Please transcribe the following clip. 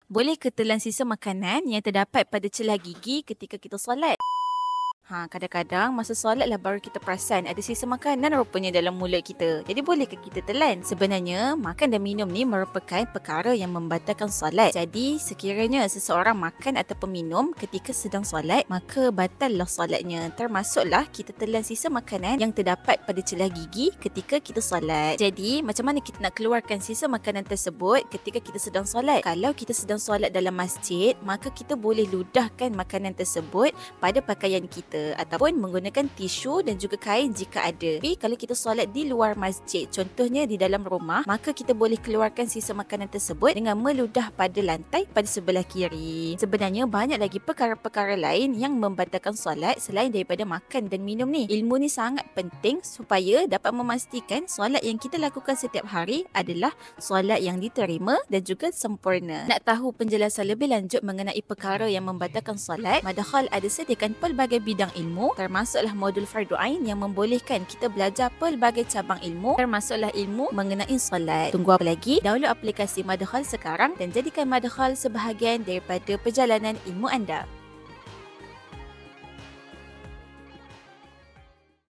Boleh ke telan sisa makanan yang terdapat pada celah gigi ketika kita solat? Kadang-kadang masa solat lah baru kita perasan ada sisa makanan rupanya dalam mulut kita. Jadi bolehkah kita telan? Sebenarnya, makan dan minum ni merupakan perkara yang membatalkan solat. Jadi, sekiranya seseorang makan ataupun minum ketika sedang solat, maka batallah solatnya. Termasuklah kita telan sisa makanan yang terdapat pada celah gigi ketika kita solat. Jadi, macam mana kita nak keluarkan sisa makanan tersebut ketika kita sedang solat? Kalau kita sedang solat dalam masjid, maka kita boleh ludahkan makanan tersebut pada pakaian kita ataupun menggunakan tisu dan juga kain jika ada. Tapi kalau kita solat di luar masjid, contohnya di dalam rumah, maka kita boleh keluarkan sisa makanan tersebut dengan meludah pada lantai pada sebelah kiri. Sebenarnya banyak lagi perkara-perkara lain yang membatalkan solat selain daripada makan dan minum ni. Ilmu ni sangat penting supaya dapat memastikan solat yang kita lakukan setiap hari adalah solat yang diterima dan juga sempurna. Nak tahu penjelasan lebih lanjut mengenai perkara yang membatalkan solat, Madakhal ada sediakan pelbagai bidang ilmu, termasuklah modul Fardu Ain yang membolehkan kita belajar pelbagai cabang ilmu, termasuklah ilmu mengenai solat. Tunggu apa lagi? Download aplikasi Madakhal sekarang dan jadikan Madakhal sebahagian daripada perjalanan ilmu anda.